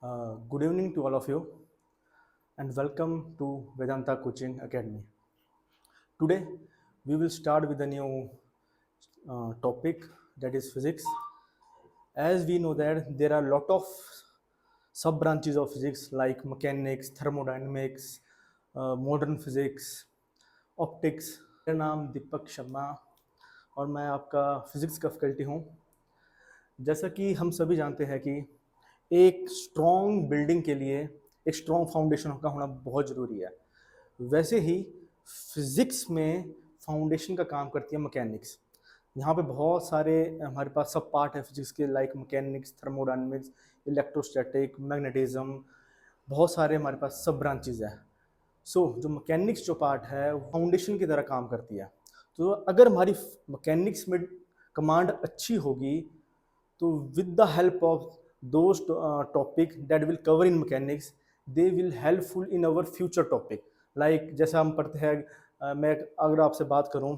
Good evening to all of you and welcome to Vedanta Coaching Academy. Today we will start with a new topic, that is physics. As we know that there are a lot of sub branches of physics like mechanics, thermodynamics, modern physics, optics. मेरा नाम दीपक शर्मा और मैं आपका physics का faculty हूँ। जैसा कि हम सभी जानते हैं कि एक स्ट्रॉन्ग बिल्डिंग के लिए एक स्ट्रॉन्ग फाउंडेशन का होना बहुत ज़रूरी है। वैसे ही फिज़िक्स में फाउंडेशन का काम करती है मैकेनिक्स। यहाँ पे बहुत सारे हमारे पास सब पार्ट है फिजिक्स के, like mechanics, thermodynamics, electrostatic, magnetism, बहुत सारे हमारे पास सब ब्रांचेज हैं। जो मैकेनिक्स जो पार्ट है वो फाउंडेशन की तरह काम करती है। तो अगर हमारी मैकेनिक्स में कमांड अच्छी होगी तो with the help of those topic that will cover in mechanics, they will helpful in our future topic. Like जैसा हम पढ़ते हैं, मैं अगर आपसे बात करूं,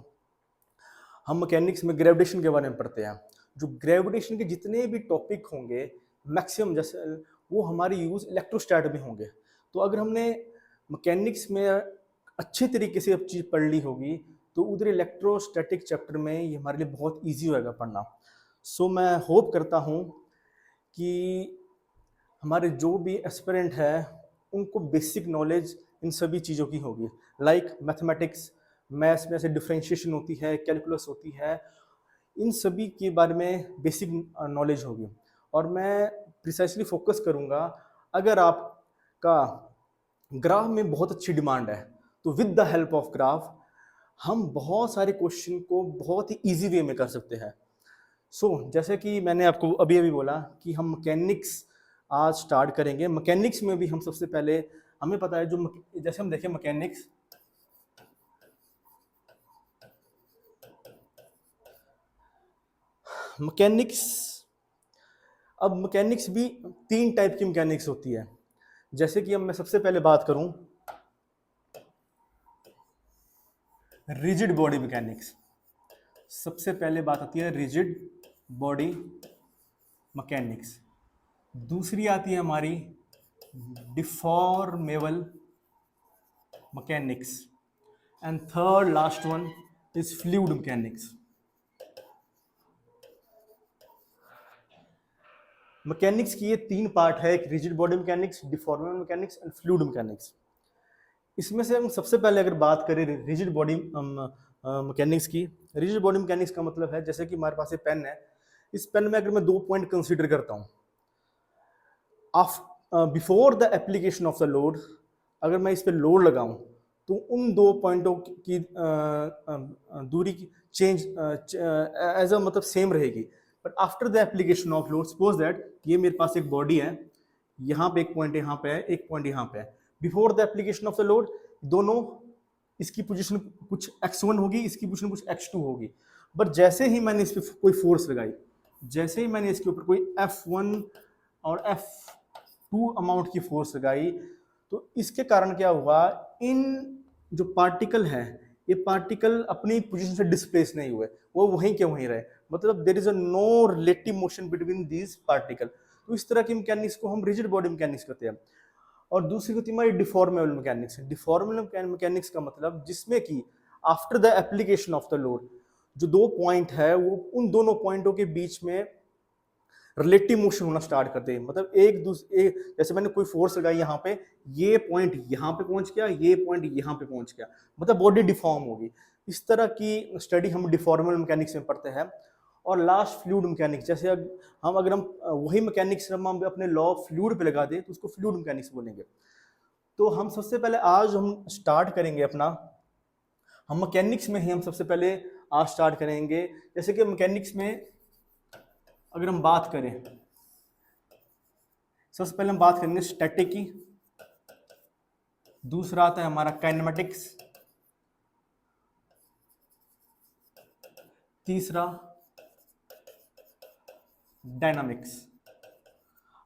हम मैकेनिक्स में ग्रेविटेशन के बारे में पढ़ते हैं। जो ग्रेविटेशन के जितने भी टॉपिक होंगे मैक्सिमम जैसे वो हमारे यूज़ इलेक्ट्रोस्टैट में होंगे। तो अगर हमने मैकेनिक्स में अच्छे तरीके से अब चीज़ पढ़ ली होगी तो उधर इलेक्ट्रोस्टैटिक चैप्टर में ये हमारे लिए बहुत ईजी होएगा पढ़ना। मैं होप करता हूँ कि हमारे जो भी एस्पिरेंट है उनको बेसिक नॉलेज इन सभी चीज़ों की होगी, लाइक मैथमेटिक्स, मैथ्स में से डिफरेंशिएशन होती है, कैलकुलस होती है, इन सभी के बारे में बेसिक नॉलेज होगी। और मैं प्रिसाइसली फोकस करूँगा, अगर आपका ग्राफ में बहुत अच्छी डिमांड है तो with the help of graph हम बहुत सारे क्वेश्चन को बहुत ही ईजी वे में कर सकते हैं। जैसे कि मैंने आपको अभी अभी बोला कि हम मैकेनिक्स आज स्टार्ट करेंगे। मैकेनिक्स में भी हम सबसे पहले, हमें पता है जैसे हम देखें मैकेनिक्स, अब मैकेनिक्स भी 3 टाइप की मैकेनिक्स होती है। जैसे कि अब मैं सबसे पहले बात करूं रिजिड बॉडी मैकेनिक्स। सबसे पहले बात आती है रिजिड बॉडी मैकेनिक्स। दूसरी आती है हमारी deformable mechanics and third last one is fluid mechanics. Mechanics की ये 3 पार्ट है, एक rigid body mechanics, deformable mechanics and fluid mechanics. इसमें से हम सबसे पहले अगर बात करें रिजिड बॉडी मैकेनिक्स की, रिजिड बॉडी मैकेनिक्स का मतलब है जैसे कि हमारे पास एक पेन है, इस पेन में अगर मैं 2 पॉइंट कंसीडर करता हूँ, before the application of the load, अगर मैं इस पर लोड लगाऊं तो उन 2 पॉइंटों की दूरी की चेंज एज अ मतलब सेम रहेगी। But after the application of load, suppose that ये मेरे पास एक बॉडी है, यहाँ पे एक पॉइंट यहाँ पे है, एक पॉइंट यहाँ पे है। Before the application of the load दोनों, इसकी पोजीशन कुछ x1 होगी, इसकी पोजीशन कुछ x2 होगी। बट जैसे ही मैंने इस पर कोई फोर्स लगाई, जैसे ही मैंने इसके ऊपर कोई F1 और F2 अमाउंट की फोर्स लगाई, तो इसके कारण क्या हुआ, इन जो पार्टिकल है ये पार्टिकल अपनी पोजीशन से डिस्प्लेस नहीं हुए, वो वहीं के वहीं रहे। मतलब there is a no relative motion between these particle. तो इस तरह की मैकेनिक्स को हम रिजिड बॉडी मैकेनिक्स कहते हैं। और दूसरी होती है हमारी डिफॉर्मेबल मैकेनिक्स। डिफॉर्मेबल मैकेनिक्स का मतलब जिसमें कि after the application of the load जो 2 पॉइंट है वो उन दोनों पॉइंटों के बीच में रिलेटिव मोशन होना स्टार्ट करते हैं। मतलब एक दूसरे, जैसे मैंने कोई फोर्स लगाई यहाँ पे, ये पॉइंट यहाँ पे पहुंच गया, ये पॉइंट यहाँ पे पहुंच गया, मतलब बॉडी डिफॉर्म होगी। इस तरह की स्टडी हम डिफॉर्मेबल मैकेनिक्स में पढ़ते हैं। और लास्ट फ्लूइड मैकेनिक्स, जैसे अगर हम वही मैकेनिक्स हम अपने लॉ फ्लूइड पे लगा दें तो उसको फ्लूइड मैकेनिक्स बोलेंगे। तो हम सबसे पहले आज हम स्टार्ट करेंगे अपना, हम मैकेनिक्स में ही हम सबसे पहले आज स्टार्ट करेंगे। जैसे कि मैकेनिक्स में अगर हम बात करें, सबसे पहले हम बात करेंगे स्टैटिक की, दूसरा आता है हमारा काइनेमेटिक्स, तीसरा डायनामिक्स।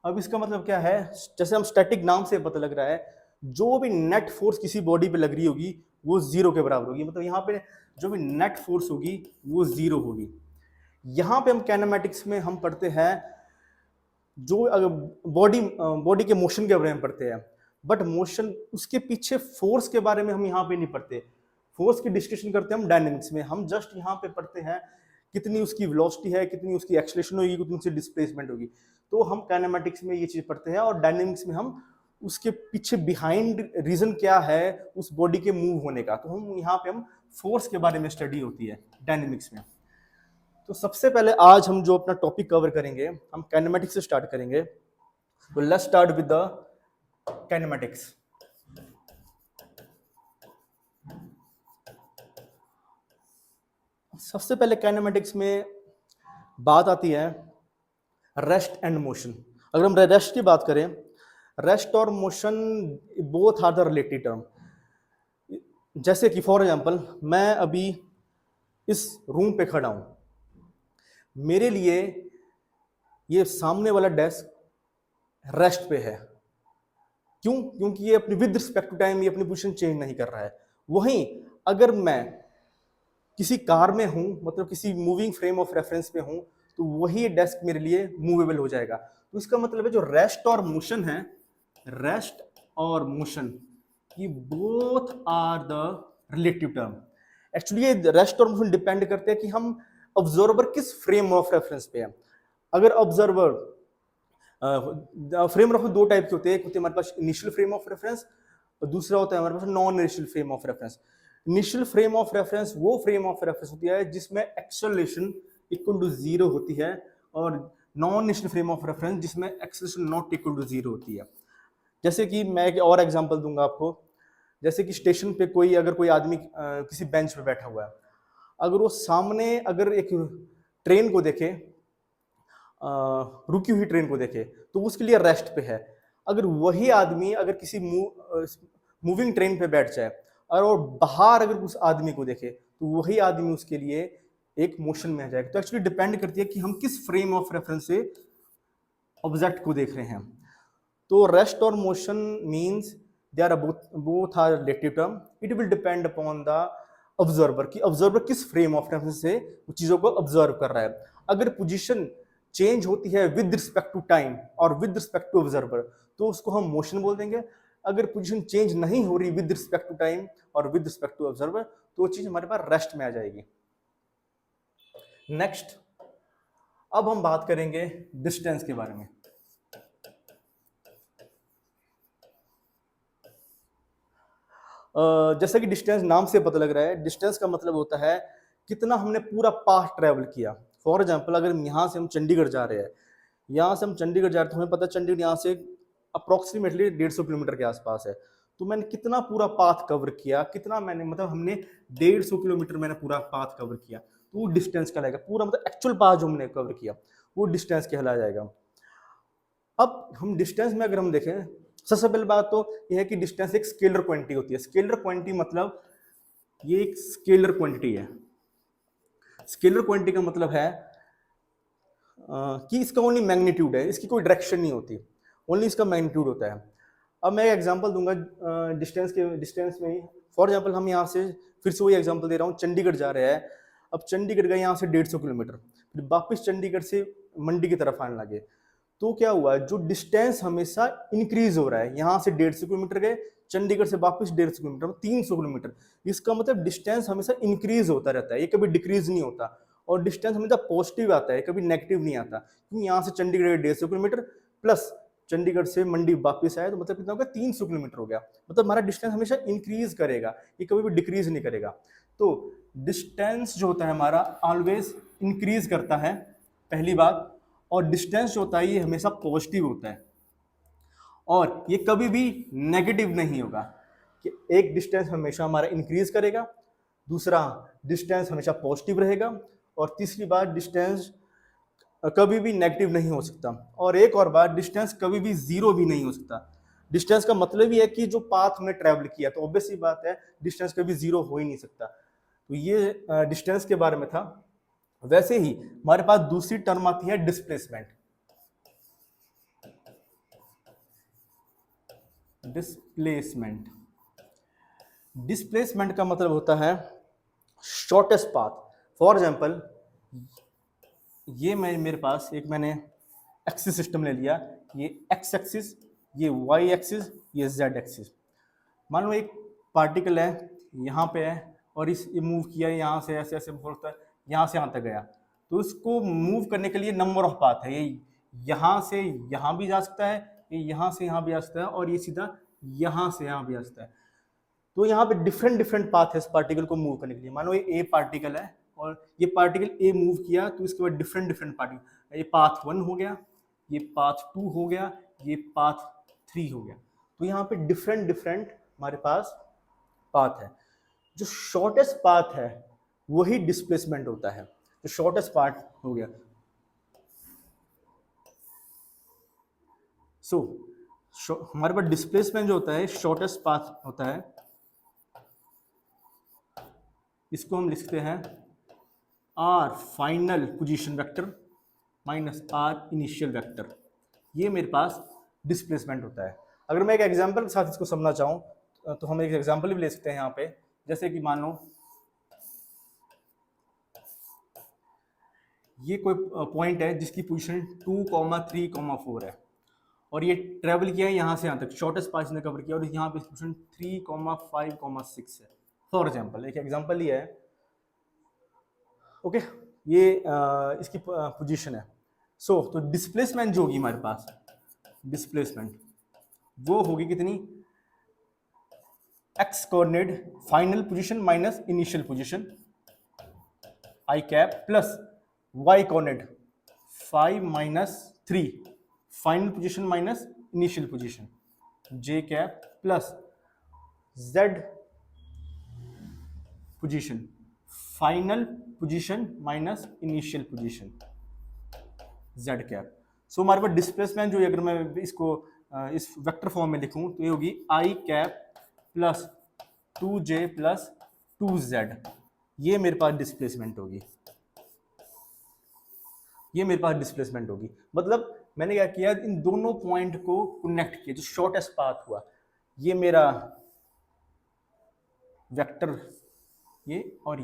अब इसका मतलब क्या है, जैसे हम स्टैटिक नाम से पता लग रहा है, जो भी नेट फोर्स किसी बॉडी पे लग रही होगी वो 0 के बराबर होगी। मतलब यहाँ पे जो भी नेट फोर्स होगी वो 0 होगी। यहाँ पे हम काइनेमेटिक्स में हम पढ़ते हैं जो बॉडी के मोशन के बारे में पढ़ते हैं, बट मोशन उसके पीछे फोर्स के बारे में हम यहाँ पे नहीं पढ़ते। फोर्स की डिस्कशन करते हैं हम डायनेमिक्स में, हम जस्ट यहाँ पे पढ़ते हैं कितनी उसकी वेलोसिटी है, कितनी उसकी एक्सेलरेशन होगी, कितनी उसकी डिस्प्लेसमेंट होगी। तो हम काइनेमेटिक्स में ये चीज पढ़ते हैं, और डायनेमिक्स में हम उसके पीछे बिहाइंड रीजन क्या है उस बॉडी के मूव होने का। तो हम यहाँ पे हम फोर्स के बारे में स्टडी होती है डायनेमिक्स में। तो सबसे पहले आज हम जो अपना टॉपिक कवर करेंगे, हम काइनेमेटिक्स से स्टार्ट करेंगे। तो let's start with the kinematics. सबसे पहले काइनेमेटिक्स में बात आती है रेस्ट एंड मोशन। अगर हम रेस्ट की बात करें, रेस्ट और motion both are the related term. जैसे कि फॉर एग्जांपल मैं अभी इस रूम पे खड़ा हूं, मेरे लिए ये सामने वाला डेस्क रेस्ट पे है। क्यों? क्योंकि ये अपनी विद रिस्पेक्ट टू टाइम ये अपनी पोजीशन चेंज नहीं कर रहा है। वहीं अगर मैं किसी कार में हूं, मतलब किसी मूविंग फ्रेम ऑफ रेफरेंस में हूं, तो वही डेस्क मेरे लिए मूवेबल हो जाएगा। तो इसका मतलब है जो रेस्ट और मोशन है, रेस्ट और मोशन ये both are the relative term. Actually ये रेस्ट और मोशन डिपेंड करते हैं कि हम ऑब्जर्वर किस फ्रेम ऑफ रेफरेंस पे है। अगर ऑब्जर्वर फ्रेम ऑफ दो टाइप के होते हैं, एक होते हैं हमारे पास इनिशियल फ्रेम ऑफ रेफरेंस और दूसरा होता है हमारे पास non inertial frame of reference. Inertial frame of reference वो फ्रेम ऑफ रेफरेंस होती है जिसमें एक्सेलरेशन इक्वल टू 0 होती है, और non inertial frame of reference जिसमें एक्सेलरेशन नॉट इक्वल टू 0 होती है। जैसे कि मैं एक और एग्जांपल दूंगा आपको। जैसे कि स्टेशन पे अगर कोई आदमी किसी बेंच पे बैठा हुआ है, अगर वो सामने अगर एक ट्रेन को देखे, रुकी हुई ट्रेन को देखे, तो उसके लिए रेस्ट पे है। अगर वही आदमी अगर किसी मूविंग ट्रेन पे बैठ जाए और बाहर अगर उस आदमी को देखे, तो वही आदमी उसके लिए एक मोशन में आ जाएगा। तो एक्चुअली डिपेंड करती है कि हम किस फ्रेम ऑफ रेफरेंस से ऑब्जेक्ट को देख रहे हैं। तो रेस्ट और motion means they are both are relative term. It will depend upon the observer कि ऑब्जर्वर किस फ्रेम ऑफ रेफरेंस से चीजों को ऑब्जर्व कर रहा है। अगर पोजीशन चेंज होती है विद रिस्पेक्ट टू टाइम और विद रिस्पेक्ट टू ऑब्जर्वर, तो उसको हम मोशन बोल देंगे। अगर पोजीशन चेंज नहीं हो रही विद रिस्पेक्ट टू टाइम और विद रिस्पेक्ट टू ऑब्जर्वर, तो वो चीज हमारे पास रेस्ट में आ जाएगी। नेक्स्ट, अब हम बात करेंगे डिस्टेंस के बारे में। जैसा कि डिस्टेंस नाम से पता लग रहा है, डिस्टेंस का मतलब होता है कितना हमने पूरा पाथ ट्रेवल किया। फॉर एग्जाम्पल अगर यहाँ से हम चंडीगढ़ जा रहे हैं, यहाँ से हम चंडीगढ़ जा रहे हैं, तो हमें पता है चंडीगढ़ यहाँ से अप्रोक्सीमेटली 150 किलोमीटर के आसपास है। तो मैंने कितना पूरा पाथ कवर किया, कितना मैंने मतलब हमने 150 किलोमीटर मैंने पूरा पाथ कवर किया, तो वो डिस्टेंस कहलाएगा। पूरा मतलब एक्चुअल पाथ जो हमने कवर किया वो डिस्टेंस कहलाया जाएगा। अब हम डिस्टेंस में अगर हम देखें, सबसे पहले बात तो यह है कि डिस्टेंस एक स्केलर क्वांटिटी होती है। स्केलर क्वांटिटी मतलब ये एक स्केलर क्वांटिटी है। स्केलर क्वांटिटी का मतलब है कि इसका ओनली मैग्नीट्यूड है, इसकी कोई डायरेक्शन नहीं होती, ओनली इसका मैग्नीट्यूड होता है। अब मैं एक एग्जांपल दूंगा डिस्टेंस में ही। फॉर एग्जांपल हम यहाँ से फिर से वही एग्जांपल दे रहा हूँ, चंडीगढ़ जा रहे हैं। अब चंडीगढ़ गए यहाँ से 150 किलोमीटर, फिर वापस चंडीगढ़ से मंडी की तरफ आने लगे, तो क्या हुआ, जो डिस्टेंस हमेशा इंक्रीज हो रहा है। यहाँ से 150 किलोमीटर गए, चंडीगढ़ से वापस 150 किलोमीटर, 300 किलोमीटर। इसका मतलब डिस्टेंस हमेशा इंक्रीज होता रहता है, ये कभी डिक्रीज नहीं होता। और डिस्टेंस हमेशा पॉजिटिव आता है, कभी नेगेटिव नहीं आता। क्योंकि यहाँ से चंडीगढ़ 150 किलोमीटर प्लस चंडीगढ़ से मंडी वापस आए, तो मतलब कितना हो गया, 300 किलोमीटर हो गया। मतलब हमारा डिस्टेंस हमेशा इंक्रीज करेगा, ये कभी भी डिक्रीज नहीं करेगा। तो डिस्टेंस जो होता है हमारा ऑलवेज इंक्रीज करता है, पहली बात। और डिस्टेंस जो होता है ये हमेशा पॉजिटिव होता है, और ये कभी भी नेगेटिव नहीं होगा कि एक डिस्टेंस हमेशा हमारा इंक्रीज करेगा, दूसरा डिस्टेंस हमेशा पॉजिटिव रहेगा, और तीसरी बात डिस्टेंस कभी भी नेगेटिव नहीं हो सकता। और एक और बात, डिस्टेंस कभी भी जीरो भी नहीं हो सकता। डिस्टेंस का मतलब ही है कि जो पाथ हमने ट्रेवल किया, तो ऑब्वियस सी बात है डिस्टेंस कभी जीरो हो ही नहीं सकता। तो ये डिस्टेंस के बारे में था। वैसे ही हमारे पास दूसरी टर्म आती है डिस्प्लेसमेंट। डिस्प्लेसमेंट डिस्प्लेसमेंट का मतलब होता है शॉर्टेस्ट पाथ। फॉर एग्जांपल ये मेरे पास एक मैंने एक्सिस सिस्टम ले लिया, ये एक्स एक्सिस, ये वाई एक्सिस, ये जेड एक्सिस। मान लो एक पार्टिकल है यहाँ पे है और इस मूव किया यहाँ से ऐसे ऐसे बोलता है यहाँ से यहाँ तक गया, तो इसको मूव करने के लिए नंबर ऑफ पाथ है। ये यहाँ से यहाँ भी जा सकता है, ये यहाँ से यहाँ भी आ सकता है, और ये सीधा यहाँ से यहाँ भी आ सकता है। तो यहाँ पे डिफरेंट डिफरेंट पाथ है इस पार्टिकल को मूव करने के लिए। मानो ये ए पार्टिकल है और ये पार्टिकल ए मूव किया, तो इसके बाद डिफरेंट डिफरेंट पार्टिकल, ये पाथ 1 हो गया, ये पाथ 2 हो गया, ये पाथ 3 हो गया। तो यहाँ पे डिफरेंट डिफरेंट हमारे पास पाथ है। जो शॉर्टेस्ट पाथ है वही डिस्प्लेसमेंट होता है। जो शॉर्टेस्ट पाथ हो गया, हमारे पास डिस्प्लेसमेंट जो होता है शॉर्टेस्ट पाथ होता है। इसको हम लिखते हैं R final position vector minus are initial vector. ये मेरे पास डिस्प्लेसमेंट होता है। अगर मैं एक एग्जांपल के साथ इसको समझना चाहूँ तो हम एक एग्जांपल भी ले सकते हैं यहाँ पे। जैसे कि मान लो ये कोई पॉइंट है जिसकी पोजीशन 2, 3, 4 है और ये ट्रेवल किया है यहाँ से यहाँ तक, शॉर्टेस्ट पाथ ने कवर किया, और यहाँ पे पोजीशन 3, 5, 6 है। फॉर एग्जांपल, एक एग्जांपल ही है, ओके। ये इसकी पोजीशन है। तो डिस्प्लेसमेंट जो होगी हमारे पास, डिस्प्लेसमेंट वो होगी कितनी, x coordinate final position minus initial position i cap plus y coordinate 5 - 3 final position minus initial position j cap plus z position final position minus initial position z cap. So हमारे पास displacement जो, अगर मैं इसको इस vector form में लिखूं तो ये होगी आई cap plus 2j plus 2z। ये मेरे पास डिस्प्लेसमेंट होगी, ये मेरे पास डिस्प्लेसमेंट होगी। मतलब मैंने क्या किया, इन दोनों पॉइंट को कनेक्ट किया, जो शॉर्टेस्ट पाथ हुआ, ये मेरा वेक्टर, ये और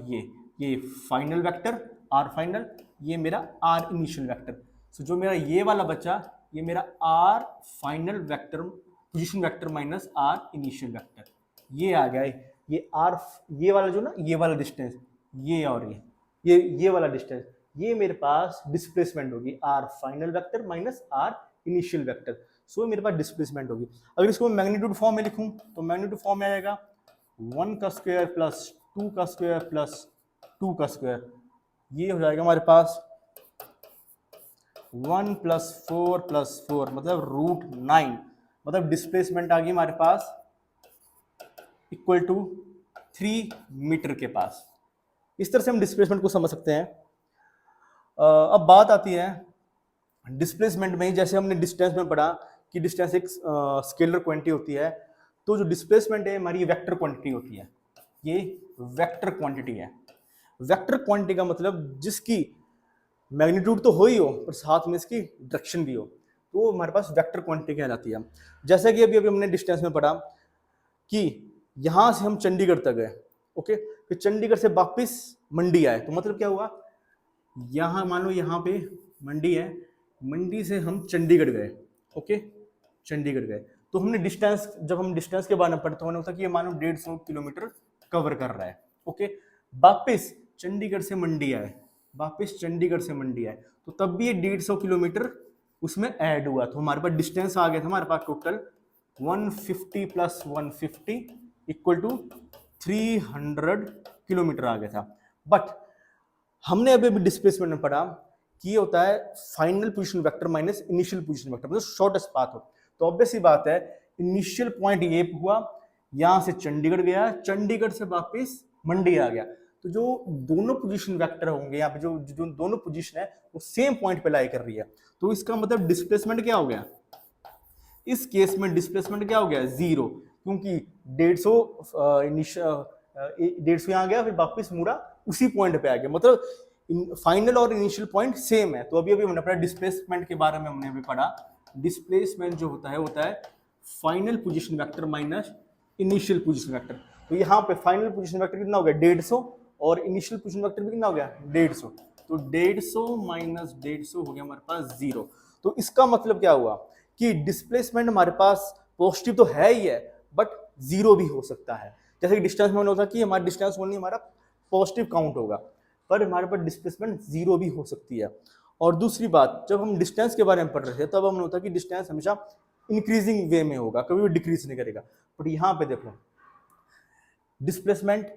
ये फाइनल वेक्टर आर फाइनल, ये मेरा आर इनिशियल वेक्टर। सो जो मेरा ये वाला बचा, ये मेरा R final vector position vector minus are initial vector, ये आ गया। ये आर, ये वाला जो ना, ये वाला डिस्टेंस, ये और ये वाला डिस्टेंस, ये मेरे पास डिस्प्लेसमेंट होगी, r final vector minus are initial vector. So मेरे पास डिस्प्लेसमेंट होगी। अगर इसको मैं मैग्नीट्यूड फॉर्म में लिखूं तो मैग्नीट्यूड फॉर्म में आएगा 1 का स्क्वायर प्लस 2 का स्क्वायर प्लस 2 का स्क्वायर। ये हो जाएगा हमारे पास 1 + 4 + 4 मतलब √9। मतलब डिस्प्लेसमेंट आ गई हमारे पास इक्वल टू 3 मीटर के पास। इस तरह से हम डिस्प्लेसमेंट को समझ सकते हैं। अब बात आती है डिस्प्लेसमेंट में ही, जैसे हमने डिस्टेंस में पढ़ा कि डिस्टेंस एक स्केलर क्वांटिटी होती है, तो जो डिस्प्लेसमेंट है हमारी वेक्टर क्वांटिटी होती है। ये वेक्टर क्वांटिटी है। वेक्टर क्वांटिटी का मतलब जिसकी मैग्नीट्यूड तो हो ही हो पर साथ में इसकी डायरेक्शन भी हो, तो हमारे पास वेक्टर क्वांटिटी कहलाती है। जैसे कि अभी हमने डिस्टेंस में पढ़ा कि यहाँ से हम चंडीगढ़ तक गए, ओके, फिर चंडीगढ़ से वापस मंडी आए, तो मतलब क्या हुआ, यहाँ मान लो यहाँ पे मंडी है, मंडी से हम चंडीगढ़ गए, ओके, चंडीगढ़ गए, तो हमने डिस्टेंस, जब हम डिस्टेंस के बारे में पढ़ते होने होता कि ये मानो 150 किलोमीटर कवर कर रहा है, ओके। वापस चंडीगढ़ से मंडी आए, वापस चंडीगढ़ से मंडी आए, तो तब भी ये 150 किलोमीटर उसमें ऐड हुआ, तो हमारे पास डिस्टेंस आ गया था हमारे पास टोटल 150 + 150 इक्वल टू 300 किलोमीटर आ गया था। बट हमने अभी डिस्प्लेसमेंट में पढ़ा कि ये होता है final position vector minus initial position vector, मतलब शॉर्टेस्ट पाथ हो। तो ऑब्वियस सी बात है, इनिशियल पॉइंट ये हुआ, यहां से चंडीगढ़ गया, चंडीगढ़ से वापस मंडी आ गया, तो जो दोनों पोजीशन वेक्टर होंगे यहाँ पे, जो दोनों पोजीशन है वो सेम पॉइंट पे लाई कर रही है, तो इसका मतलब डिस्प्लेसमेंट क्या हो गया, इस केस में डिस्प्लेसमेंट क्या हो गया, 0, क्योंकि 150 यहाँ गया, फिर वापस मुड़ा उसी पॉइंट पे आ गया, मतलब फाइनल और इनिशियल पॉइंट सेम है। तो अभी हमने पढ़ा डिस्प्लेसमेंट के बारे में, हमने अभी पढ़ा डिस्प्लेसमेंट जो होता है final position vector minus initial position vector. तो यहाँ पे फाइनल पोजीशन वेक्टर कितना हो गया, 150, और इनिशियल पोजीशन वेक्टर भी कितना हो गया, 150। तो 150 - 150 हो गया हमारे पास 0। तो इसका मतलब क्या हुआ कि डिस्प्लेसमेंट हमारे पास पॉजिटिव तो है ही है, बट जीरो भी हो सकता है। जैसे कि डिस्टेंस में होता कि हमारा डिस्टेंस ओनली हमारा पॉजिटिव काउंट होगा, पर हमारे पास डिस्प्लेसमेंट जीरो भी हो सकती है। और दूसरी बात, जब हम डिस्टेंस के बारे में पढ़ रहे थे तब हमने होता कि डिस्टेंस हमेशा इंक्रीजिंग वे में होगा, कभी भी डिक्रीज नहीं करेगा। बट यहाँ पे देखो डिस्प्लेसमेंट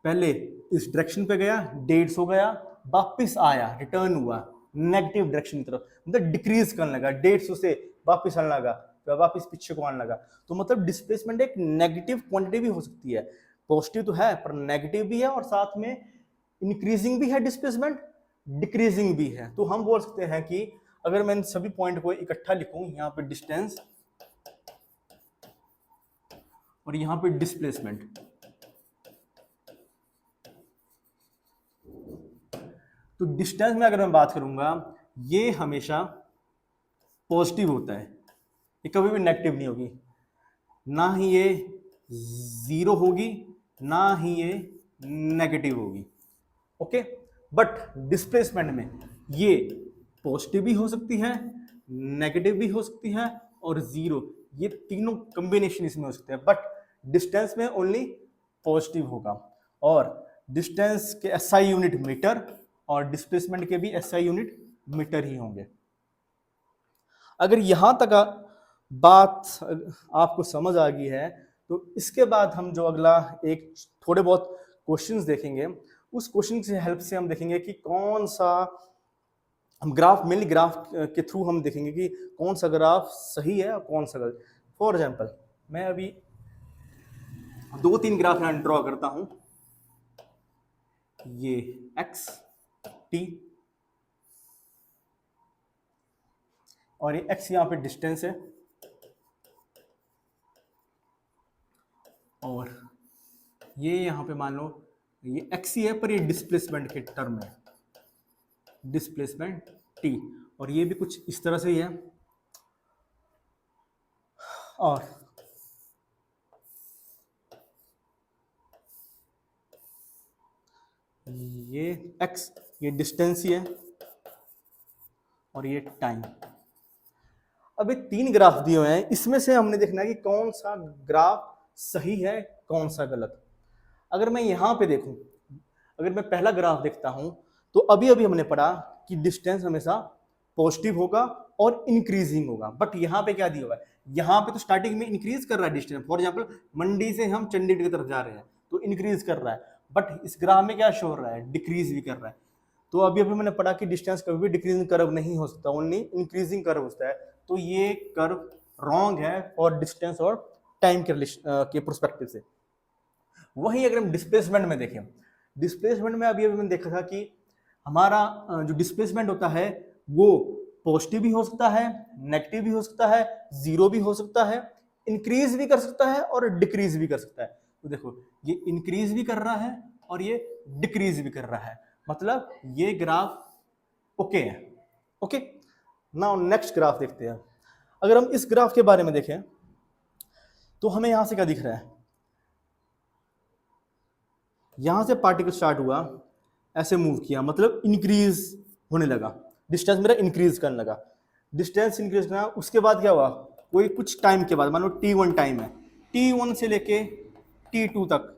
पहले इस डायरेक्शन पे गया, 150 गया, वापस आया, रिटर्न हुआ नेगेटिव डायरेक्शन की तरफ, मतलब डिक्रीज करने लगा, 150 से वापस आने लगा, फिर वापस पीछे को आने लगा। तो मतलब डिस्प्लेसमेंट एक नेगेटिव क्वांटिटी भी हो सकती है, पॉजिटिव तो है पर नेगेटिव भी है, और साथ में इंक्रीजिंग भी है डिस्प्लेसमेंट, डिक्रीजिंग भी है। तो हम बोल सकते हैं कि अगर मैं इन सभी पॉइंट को इकट्ठा लिखूं, यहाँ पे डिस्टेंस और यहाँ पे डिस्प्लेसमेंट, तो डिस्टेंस में अगर मैं बात करूंगा, ये हमेशा पॉजिटिव होता है, ये कभी भी नेगेटिव नहीं होगी, ना ही ये जीरो होगी, ना ही ये नेगेटिव होगी। ओके, बट डिस्प्लेसमेंट में ये पॉजिटिव भी हो सकती है, नेगेटिव भी हो सकती है, और जीरो, ये तीनों कॉम्बिनेशन इसमें हो सकते हैं। बट डिस्टेंस में ओनली पॉजिटिव होगा, और डिस्टेंस के एसआई यूनिट मीटर और डिस्प्लेसमेंट के भी एसआई यूनिट मीटर ही होंगे। अगर यहां तक बात आपको समझ आ गई है, तो इसके बाद हम जो अगला एक थोड़े बहुत क्वेश्चंस देखेंगे, उस क्वेश्चन से हेल्प से हम देखेंगे कि कौन सा हम ग्राफ, मेनली ग्राफ के थ्रू हम देखेंगे कि कौन सा ग्राफ सही है और कौन सा गलत। फॉर एग्जांपल मैं अभी 2-3 ग्राफ यहां ड्रॉ करता हूं, ये एक्स टी और ये एक्स यहां पे डिस्टेंस है, और ये यहां पे मान लो ये एक्स ही है, पर ये डिस्प्लेसमेंट के टर्म है, डिस्प्लेसमेंट टी, और ये भी कुछ इस तरह से ही है, और ये एक्स, ये डिस्टेंस ही है, और ये टाइम। अब ये 3 ग्राफ दिए हुए हैं, इसमें से हमने देखना है कि कौन सा ग्राफ सही है, कौन सा गलत। अगर मैं यहां पे देखूं, अगर मैं पहला ग्राफ देखता हूं, तो अभी अभी हमने पढ़ा कि डिस्टेंस हमेशा पॉजिटिव होगा और इंक्रीजिंग होगा। बट यहाँ पे क्या दिया हुआ है, यहाँ पे तो स्टार्टिंग में इंक्रीज कर रहा है डिस्टेंस, फॉर एग्जांपल मंडी से हम चंडीगढ़ की तरफ जा रहे हैं तो इंक्रीज कर रहा है, बट इस ग्राफ में क्या शो हो रहा है, डिक्रीज भी कर रहा है। तो अभी अभी मैंने पढ़ा कि डिस्टेंस कभी भी डिक्रीजिंग कर्व नहीं हो सकता, ओनली इंक्रीजिंग कर्व होता है। तो ये कर्व रॉन्ग है और डिस्टेंस और टाइम के प्रोस्पेक्टिव से। वहीं अगर हम डिस्प्लेसमेंट में देखें, डिस्प्लेसमेंट में अभी अभी मैंने देखा था कि हमारा जो डिस्प्लेसमेंट होता है वो पॉजिटिव भी हो सकता है, नेगेटिव भी हो सकता है, जीरो भी हो सकता है, इंक्रीज भी कर सकता है और डिक्रीज भी कर सकता है। तो देखो ये इंक्रीज भी कर रहा है और ये डिक्रीज भी कर रहा है, मतलब ये ग्राफ ओके है। ओके, नाउ नेक्स्ट ग्राफ देखते हैं। अगर हम इस ग्राफ के बारे में देखें तो हमें यहां से क्या दिख रहा है, यहां से पार्टिकल स्टार्ट हुआ, ऐसे मूव किया, मतलब इंक्रीज होने लगा, डिस्टेंस मेरा इंक्रीज करने लगा, डिस्टेंस इंक्रीज करना, उसके बाद क्या हुआ, कोई कुछ टाइम के बाद, मान लो t1 टाइम है, t1 से लेके t2 तक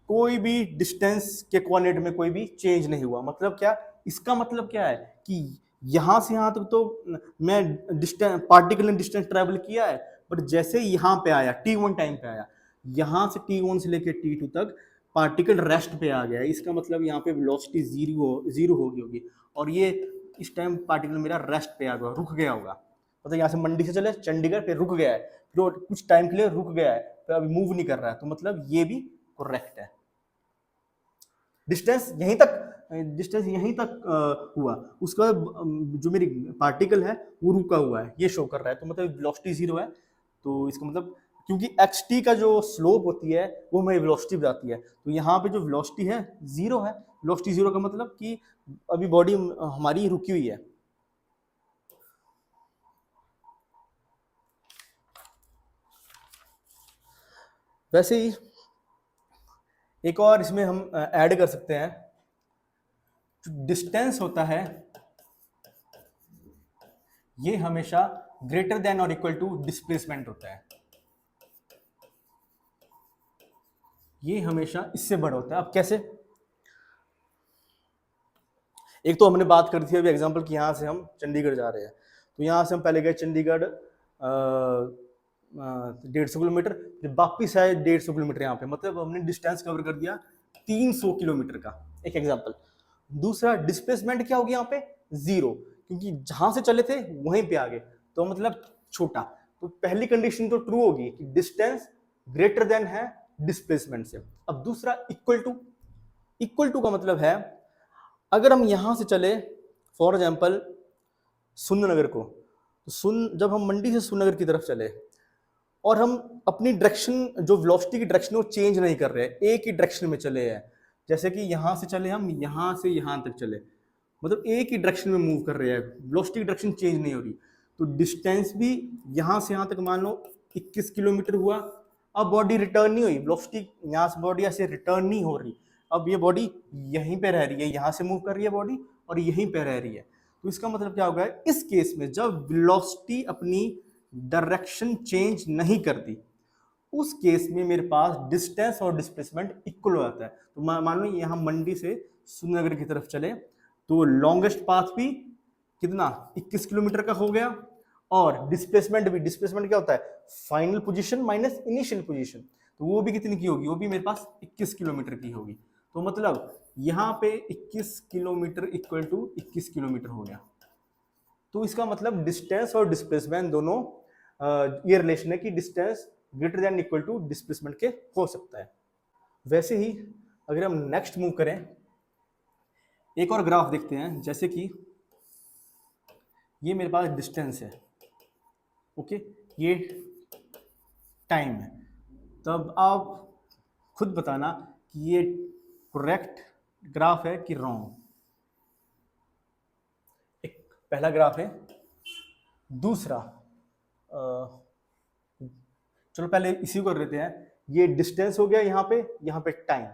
कोई भी डिस्टेंस के कोऑर्डिनेट में कोई भी चेंज नहीं हुआ। मतलब क्या, इसका मतलब क्या है कि यहां से यहां तक तो मैं डिस्टेंस, पार्टिकल ने डिस्टेंस ट्रेवल किया है, बट जैसे यहां पे आया t1 टाइम पे आया, यहां से t1 से लेके t2 तक पार्टिकल रेस्ट पे आ गया, इसका मतलब यहाँ पे वेलोसिटी जीरो हो गई होगी, और ये इस टाइम पार्टिकल मेरा रेस्ट पे आ गया, रुक गया होगा। मतलब यहाँ से मंडी से चले चंडीगढ़ पे रुक गया है, फिर कुछ टाइम के लिए रुक गया है, फिर अभी मूव नहीं कर रहा है, तो मतलब ये भी करेक्ट है। डिस्टेंस यहीं तक हुआ, उसका जो मेरी पार्टिकल है वो रुका हुआ है, ये शो कर रहा है, तो मतलब वेलोसिटी जीरो है। तो इसका मतलब क्योंकि xt का जो स्लोप होती है वो हमें वेलोसिटी बताती है, तो यहाँ पे जो वेलोसिटी है जीरो है। वेलोसिटी जीरो का मतलब कि अभी बॉडी हमारी रुकी हुई है। वैसे ही एक और इसमें हम ऐड कर सकते हैं, जो डिस्टेंस होता है ये हमेशा ग्रेटर देन और इक्वल टू डिस्प्लेसमेंट होता है, ये हमेशा इससे बड़ा होता है। अब कैसे? एक तो हमने बात करी थी अभी एग्जांपल कि यहाँ से हम चंडीगढ़ जा रहे हैं, तो यहाँ से हम पहले गए चंडीगढ़ 150 किलोमीटर, फिर वापिस आए 150 किलोमीटर यहाँ पे, मतलब हमने डिस्टेंस कवर कर दिया 300 किलोमीटर का, एक एग्जांपल। दूसरा डिस्प्लेसमेंट क्या हो गया यहाँ पे? जीरो, क्योंकि जहां से चले थे वहीं पे आ गए, तो मतलब छोटा। तो पहली कंडीशन तो ट्रू होगी कि डिस्टेंस ग्रेटर देन है डिस्प्लेसमेंट से। अब दूसरा इक्वल टू, इक्वल टू का मतलब है अगर हम यहां से चले फॉर एग्जाम्पल सुंदरनगर को, तो जब हम मंडी से सुंदरनगर की तरफ चले और हम अपनी डायरेक्शन, जो वेलोसिटी की डायरेक्शन, वो चेंज नहीं कर रहे हैं, एक ही डायरेक्शन में चले हैं, जैसे कि यहां से चले हम, यहां से यहां तक चले, मतलब एक ही डायरेक्शन में मूव कर रहे हैं, वेलोसिटी की डायरेक्शन चेंज नहीं हो रही, तो डिस्टेंस भी यहां से यहां तक मान लो 21 किलोमीटर हुआ। अब बॉडी रिटर्न नहीं हुई, वेलोसिटी यहां से बॉडी ऐसे रिटर्न नहीं हो रही, अब ये बॉडी यहीं पे रह रही है, यहां से मूव कर रही है बॉडी और यहीं पे रह रही है। तो इसका मतलब क्या होगा, इस केस में जब वेलोसिटी अपनी डायरेक्शन चेंज नहीं करती, उस केस में मेरे पास डिस्टेंस और डिस्प्लेसमेंट इक्वल हो जाता है। तो मान लो यहाँ मंडी से सुंदरनगर की तरफ चले, तो लॉन्गेस्ट पाथ भी कितना 21 किलोमीटर का हो गया, और डिस्प्लेसमेंट भी, डिस्प्लेसमेंट क्या होता है, final position minus initial position, तो वो भी कितनी की होगी, वो भी मेरे पास 21 किलोमीटर की होगी। तो मतलब यहाँ पे 21 किलोमीटर इक्वल टू 21 किलोमीटर हो गया। तो इसका मतलब डिस्टेंस और डिस्प्लेसमेंट दोनों ये रिलेशन है कि distance greater than equal to displacement के हो सकता है। वैसे ही अगर हम नेक्स्ट मूव करें, एक और ग्राफ देखते हैं, जैसे कि ये मेरे पास डिस्टेंस है, ओके, ये टाइम है, तब आप खुद बताना कि ये करेक्ट ग्राफ है कि रॉन्ग। एक पहला ग्राफ है, दूसरा चलो पहले इसी को कर लेते हैं, ये डिस्टेंस हो गया यहाँ पे टाइम।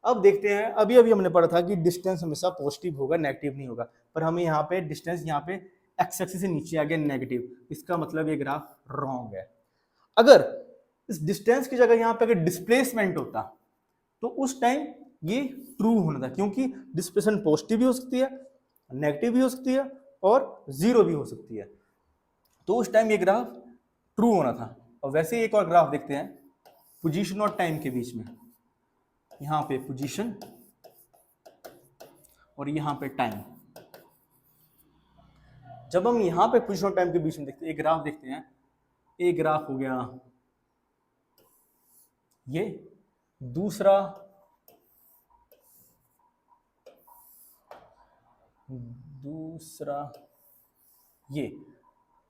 अब देखते हैं, अभी अभी हमने पढ़ा था कि डिस्टेंस हमेशा पॉजिटिव होगा, नेगेटिव नहीं होगा, पर हमें यहाँ पे डिस्टेंस यहाँ पे एक्स एक्सिस से नीचे आ गया नेगेटिव, इसका मतलब ये ग्राफ रॉन्ग है। अगर इस डिस्टेंस की जगह यहाँ पे अगर डिस्प्लेसमेंट होता तो उस टाइम ये ट्रू होना था, क्योंकि डिस्प्लेसमेंट पॉजिटिव भी हो सकती है, नेगेटिव भी हो सकती है और जीरो भी हो सकती है, तो उस टाइम ये ग्राफ ट्रू होना था। और वैसे एक और ग्राफ देखते हैं पोजीशन और टाइम के बीच में, यहाँ पे पोजीशन और यहाँ पे टाइम। जब हम यहाँ पे पोजीशन और टाइम के बीच में देखते हैं, एक ग्राफ देखते हैं, एक ग्राफ हो गया ये, दूसरा ये।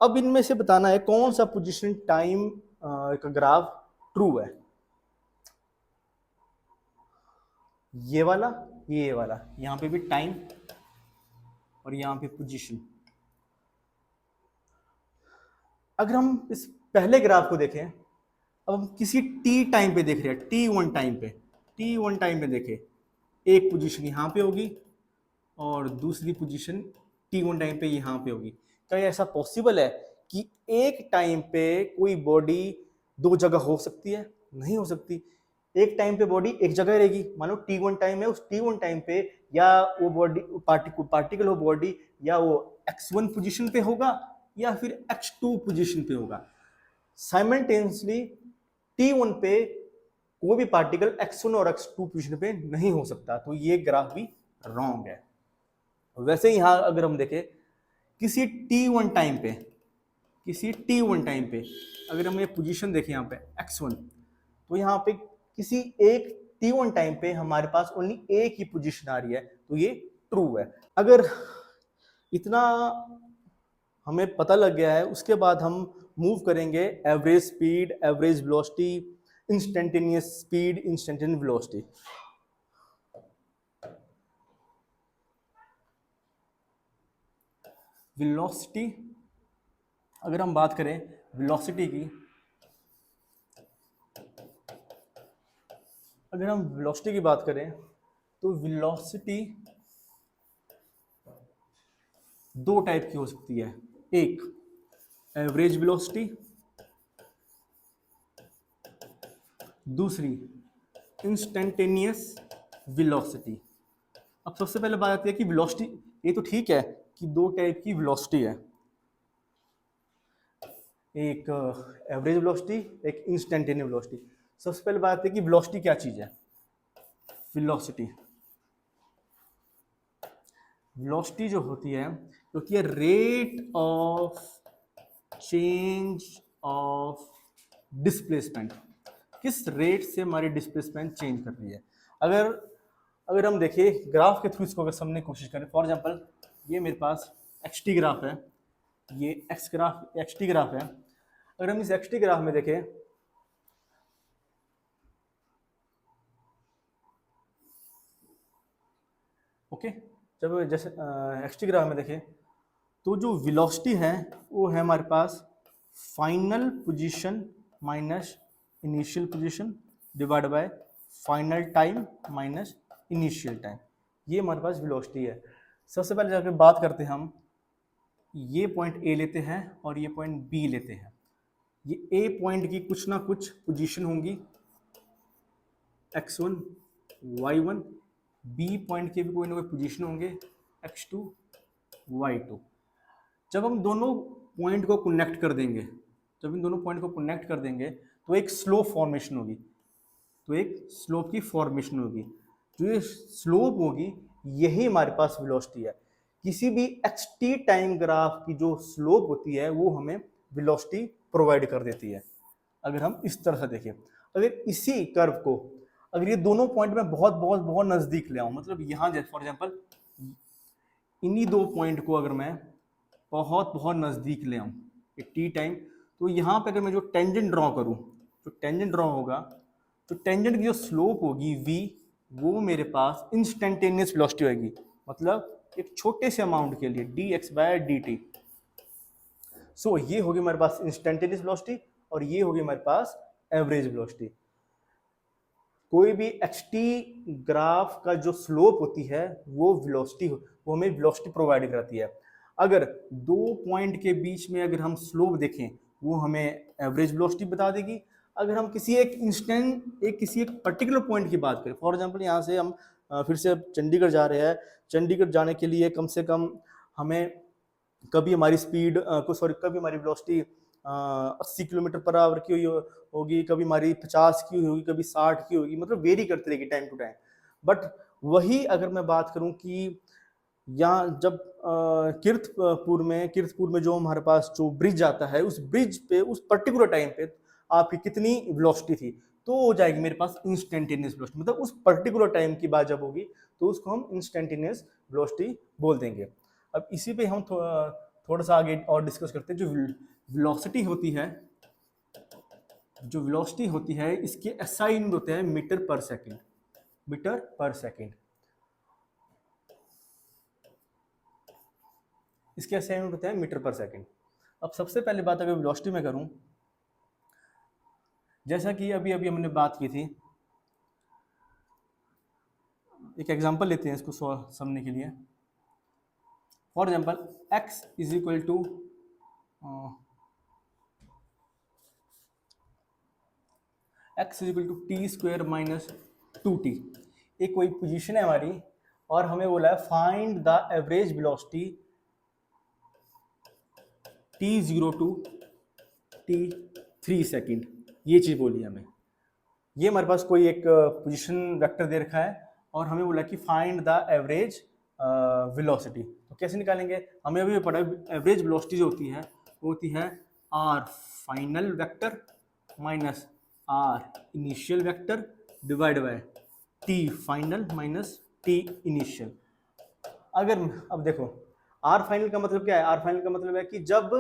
अब इनमें से बताना है कौन सा पोजीशन टाइम का ग्राफ ट्रू है, ये वाला, ये वाला, यहाँ पे भी टाइम और यहाँ पे पोजीशन। अगर हम इस पहले ग्राफ को देखें, अब हम किसी टी टाइम पे देख रहे हैं, t1 टाइम पे, t1 टाइम पे देखें, एक पोजीशन यहाँ पे होगी और दूसरी पोजीशन t1 टाइम पे यहाँ पे होगी। क्या ऐसा पॉसिबल है कि एक टाइम पे कोई बॉडी दो जगह हो सकती है? नहीं हो सकती। एक टाइम पे बॉडी एक जगह रहेगी, मान लो t1 टाइम है, उस t1 टाइम पे या वो बॉडी पार्टिकल हो बॉडी, या वो x1 पोजीशन पे होगा या फिर x2 पोजीशन पे होगा। साइमल्टेनियसली t1 पे कोई भी पार्टिकल x1 और x2 पोजीशन पे नहीं हो सकता, तो ये ग्राफ भी रॉन्ग है। वैसे ही यहां अगर हम देखें किसी t1 टाइम पे, किसी t1 टाइम पे अगर हम ये पोजीशन देखें यहाँ पे x1, तो यहाँ पे किसी एक t1 टाइम पे हमारे पास ओनली एक ही पोजीशन आ रही है, तो ये ट्रू है। अगर इतना हमें पता लग गया है, उसके बाद हम मूव करेंगे average speed, average velocity, instantaneous speed, instantaneous velocity. Velocity, अगर हम बात करें वेलोसिटी की, अगर हम वेलोसिटी की बात करें तो वेलोसिटी दो टाइप की हो सकती है। एक एवरेज वेलोसिटी, दूसरी इंस्टेंटेनियस वेलोसिटी। अब सबसे पहले बात आती है कि वेलोसिटी, ये तो ठीक है कि दो टाइप की वेलोसिटी है, एक एवरेज वेलोसिटी, एक इंस्टेंटेनियस वेलोसिटी। सबसे पहले बात आती है कि वेलोसिटी क्या चीज है। वेलोसिटी वेलोसिटी जो होती है rate of change of displacement, किस रेट से हमारी डिस्प्लेसमेंट चेंज कर रही है। अगर अगर हम देखिए ग्राफ के थ्रू इसको अगर समझने की कोशिश करें, फॉर एग्जांपल ये मेरे पास एक्स टी ग्राफ है, ये एक्स टी ग्राफ है। अगर हम इस एक्स टी ग्राफ में देखें, ओके, जब जैसे एक्स टी ग्राफ में देखें तो जो वेलोसिटी है वो है हमारे पास final position minus initial position divide by final time minus initial time, ये हमारे पास वेलोसिटी है। सबसे पहले जाकर बात करते हैं हम, ये पॉइंट ए लेते हैं और ये पॉइंट बी लेते हैं। ये ए पॉइंट की कुछ ना कुछ पोजीशन होंगी x1 y1, बी पॉइंट के भी कोई ना कोई पोजीशन होंगे x2 y2। जब हम दोनों पॉइंट को कनेक्ट कर देंगे, जब इन दोनों पॉइंट को कनेक्ट कर देंगे तो एक स्लोप फॉर्मेशन होगी, तो एक स्लोप की फॉर्मेशन होगी। जो ये स्लोप होगी यही हमारे पास वेलोसिटी है। किसी भी एक्स टी टाइम ग्राफ की जो स्लोप होती है वो हमें वेलोसिटी प्रोवाइड कर देती है। अगर हम इस तरह से देखें, अगर इसी कर्व को, अगर ये दोनों पॉइंट में बहुत बहुत बहुत नजदीक ले आऊं, मतलब यहाँ जैसे फॉर एग्जांपल इन्हीं दो पॉइंट को अगर मैं बहुत बहुत नजदीक ले आऊं टी टाइम, तो यहाँ पे अगर मैं जो टेंजेंट ड्रॉ करूं, जो टेंजेंट ड्रॉ होगा, तो टेंजेंट की जो स्लोप होगी v, वो मेरे पास इंस्टेंटेनियस वेलोसिटी होगी, मतलब एक छोटे से अमाउंट के लिए dx बाय dt। सो ये होगी हमारे पास इंस्टेंटेनियस वेलोसिटी और ये होगी हमारे पास एवरेज वेलोसिटी। कोई भी xt ग्राफ का जो स्लोप होती है वो वेलोसिटी, वो हमें वेलोसिटी प्रोवाइड करती है। अगर दो पॉइंट के बीच में अगर हम स्लोप देखें वो हमें एवरेज वेलोसिटी बता देगी। अगर हम किसी एक पर्टिकुलर पॉइंट की बात करें, फॉर एग्जांपल यहाँ से हम फिर से चंडीगढ़ जा रहे हैं, चंडीगढ़ जाने के लिए कम से कम हमें कभी हमारी स्पीड कभी हमारी वेलोसिटी 80 किलोमीटर पर आवर की होगी, कभी हमारी 50 की होगी, कभी 60 की होगी, मतलब वेरी करती रहेगी टाइम टू टाइम। बट वही अगर मैं बात करूं कि यहाँ जब कीर्तपुर में जो हमारे पास जो ब्रिज आता है, उस ब्रिज पे उस पर्टिकुलर टाइम पे आपकी कितनी वेलोसिटी थी, तो हो जाएगी मेरे पास इंस्टेंटेनियस वेलोसिटी। मतलब उस पर्टिकुलर टाइम की बात जब होगी तो उसको हम इंस्टेंटेनियस वेलोसिटी बोल देंगे। अब इसी पे हम थोड़ा सा आगे और डिस्कस करते हैं। जो वेलोसिटी होती है, जो वेलोसिटी होती है इसके एसआई यूनिट होते हैं मीटर पर सेकेंड, मीटर पर सेकेंड। इसके एसआई यूनिट होते हैं मीटर पर सेकेंड। अब सबसे पहले बात अगर वेलोसिटी में करूं, जैसा कि अभी अभी हमने बात की थी, एक एग्जांपल लेते हैं इसको समझने के लिए। For example x is equal to T square minus 2t। एक कोई पोजीशन है हमारी और हमें बोला है find the average velocity t0 to t3 second, ये चीज बोली हमें। ये हमारे पास कोई एक पोजीशन वेक्टर दे रखा है और हमें बोला कि फाइंड द एवरेज वेलोसिटी। तो कैसे निकालेंगे, हमें अभी पता है एवरेज वेलोसिटी जो होती है वो होती है r final vector minus r initial vector divide by t final minus t initial. अगर अब देखो r फाइनल का मतलब क्या है, r फाइनल का मतलब है कि जब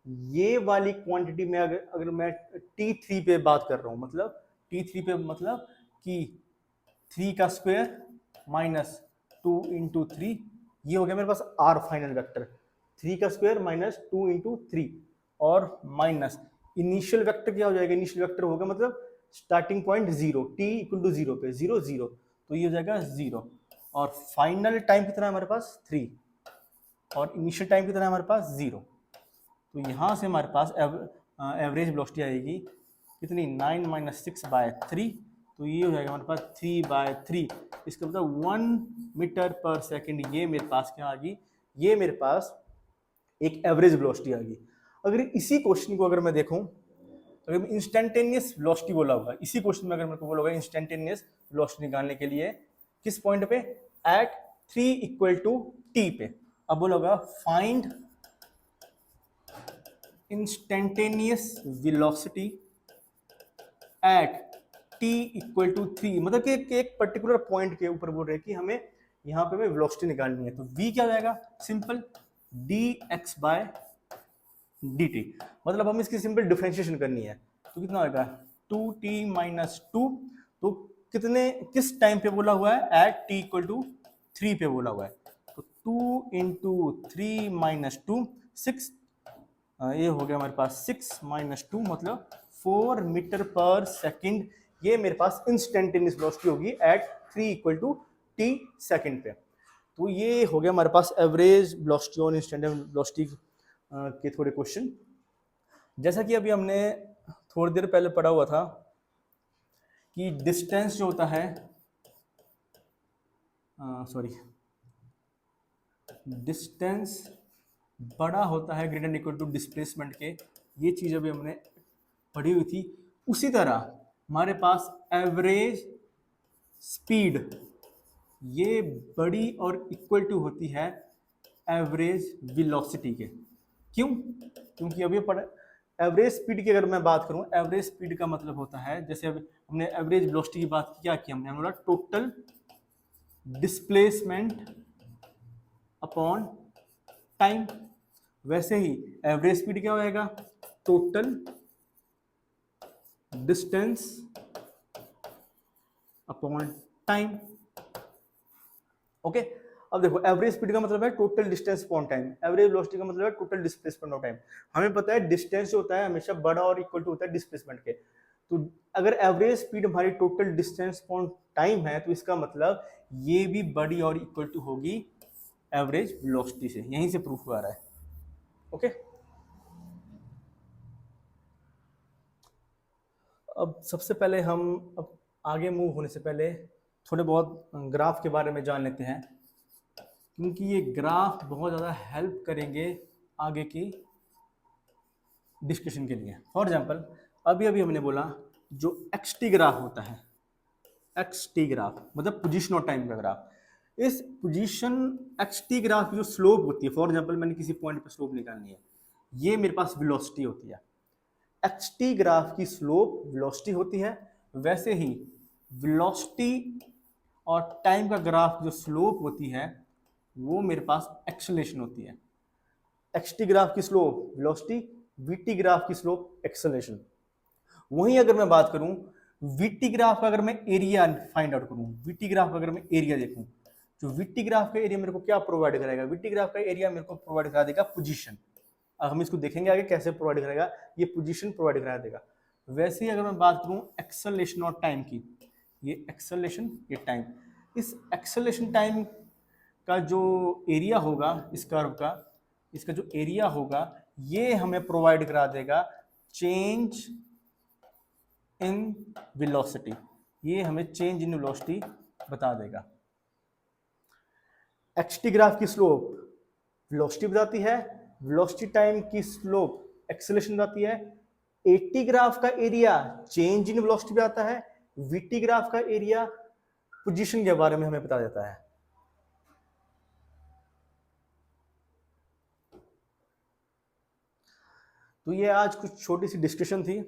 ये वाली क्वांटिटी में अगर मैं t3 पे बात कर रहा हूं, मतलब t3 पे मतलब कि 3 का स्क्वायर माइनस 2 इंटू 3, ये हो गया मेरे पास r फाइनल वेक्टर। 3 का स्क्वायर माइनस 2 इंटू 3 और माइनस इनिशियल वेक्टर क्या हो जाएगा, इनिशियल वेक्टर होगा मतलब starting point 0, t equal to 0 पे 0 0, तो ये हो जाएगा 0। और फाइनल टाइम कितना है हमारे पास 3 और इनिशियल टाइम कितना है हमारे पास 0। तो यहाँ से हमारे पास एवरेज वेलोसिटी आएगी कितनी, 9 - 6/3, तो ये हो जाएगा हमारे पास 3/3। इसका मतलब 1 मीटर पर सेकंड। ये मेरे पास क्या आ गई, ये मेरे पास एक एवरेज वेलोसिटी आ गई। अगर इसी क्वेश्चन को अगर मैं देखूं, अगर इंस्टेंटेनियस वेलोसिटी बोला होगा, इसी क्वेश्चन में अगर मेरे को बोला होगा इंस्टेंटेनियस वेलोसिटी निकालने के लिए किस पॉइंट पे, एट 3 = t पे, अब बोला होगा find instantaneous velocity at t = 3, मतलब कि एक पर्टिकुलर पॉइंट के ऊपर बोल रहे हैं कि हमें यहाँ पे वेलोसिटी निकालनी है। तो v क्या हो जाएगा, सिंपल dx/dt, मतलब हम इसकी सिंपल डिफरेंशिएशन करनी है। तो कितना होगा 2t - 2, तो किस टाइम पे बोला हुआ है, एट t = 3 पे बोला हुआ है। तो 2 × 3 - 2 6, ये हो गया हमारे पास 6 - 2 मतलब 4 मीटर पर सेकंड। ये मेरे पास इंस्टेंटेनियस वेलोसिटी होगी एट 3 = t सेकंड पे। तो ये हो गया हमारे पास एवरेज वेलोसिटी और इंस्टेंटेनियस वेलोसिटी के थोड़े क्वेश्चन। जैसा कि अभी हमने थोड़ी देर पहले पढ़ा हुआ था कि डिस्टेंस जो होता है, डिस्टेंस बड़ा होता है ग्रेटर इक्वल टू डिस्प्लेसमेंट के, ये चीज़ अभी हमने पढ़ी हुई थी। उसी तरह हमारे पास एवरेज स्पीड ये बड़ी और इक्वल टू होती है एवरेज वेलोसिटी के। क्यों, क्योंकि अभी एवरेज स्पीड की अगर मैं बात करूं, एवरेज स्पीड का मतलब होता है, जैसे अभी हमने एवरेज वेलोसिटी की बात की, क्या की हमने बोला टोटल डिस्प्लेसमेंट अपॉन टाइम। वैसे ही एवरेज स्पीड क्या हो जाएगा, total distance upon time. Okay, अब देखो एवरेज स्पीड का मतलब है total distance upon time, average velocity का मतलब है टोटल डिस्प्लेसमेंट ऑफ टाइम। हमें पता है डिस्टेंस जो होता है हमेशा बड़ा और इक्वल टू होता है डिस्प्लेसमेंट के। तो अगर एवरेज स्पीड हमारी टोटल डिस्टेंस अपॉन टाइम है, तो इसका मतलब ये भी बड़ी और इक्वल टू होगी एवरेज वेलोसिटी से। यहीं से प्रूफ हो रहा है। ओके, अब सबसे पहले हम अब आगे मूव होने से पहले थोड़े बहुत ग्राफ के बारे में जान लेते हैं, क्योंकि ये ग्राफ बहुत ज़्यादा हेल्प करेंगे आगे की डिस्कशन के लिए। फॉर एग्जांपल अभी अभी हमने बोला जो XT ग्राफ होता है, XT ग्राफ मतलब पोजीशन और टाइम का ग्राफ। इस पोजीशन XT ग्राफ की जो स्लोप होती है, फॉर एग्जांपल मैंने किसी पॉइंट पे स्लोप निकालनी है, ये मेरे पास वेलोसिटी होती है। XT ग्राफ की स्लोप वेलोसिटी होती है, वैसे ही वेलोसिटी और टाइम का ग्राफ जो स्लोप होती है वो मेरे पास एक्सेलरेशन होती है। XT ग्राफ की स्लोप वेलोसिटी, VT ग्राफ की स्लोप एक्सेलरेशन। वहीं अगर मैं बात करूं VT ग्राफ का, अगर मैं एरिया फाइंड आउट करूं, VT ग्राफ का अगर मैं एरिया देखूं, तो VT ग्राफ का एरिया मेरे को क्या प्रोवाइड करेगा, VT ग्राफ का एरिया मेरे को प्रोवाइड करा देगा पोजीशन। अब हम इसको देखेंगे आगे कैसे प्रोवाइड करेगा, ये पोजीशन प्रोवाइड करा देगा। वैसे ही अगर मैं बात करूं एक्सेलरेशन और टाइम की, ये एक्सेलरेशन ये टाइम, इस एक्सेलरेशन टाइम का जो एरिया होगा इस कर्व का, इसका जो एरिया होगा ये हमें प्रोवाइड करा देगा चेंज इन वेलोसिटी। ये हमें चेंज इन वेलोसिटी बता देगा। XT ग्राफ की स्लोप वेलोसिटी बताती है, वेलोसिटी टाइम की स्लोप एक्सेलरेशन बताती है, AT ग्राफ का एरिया चेंज इन वेलोसिटी बताता है, VT ग्राफ का एरिया पोजीशन के बारे में हमें बता देता है। तो ये आज कुछ छोटी सी डिस्कशन थी,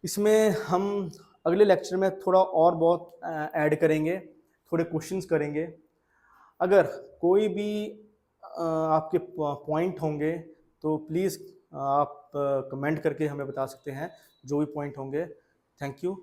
इसमें हम अगले लेक्चर में थोड़ा और बहुत ऐड करेंगे, थोड़े क्वेश्चंस करेंगे। अगर कोई भी आपके पॉइंट होंगे तो प्लीज़ आप कमेंट करके हमें बता सकते हैं, जो भी पॉइंट होंगे। Thank you.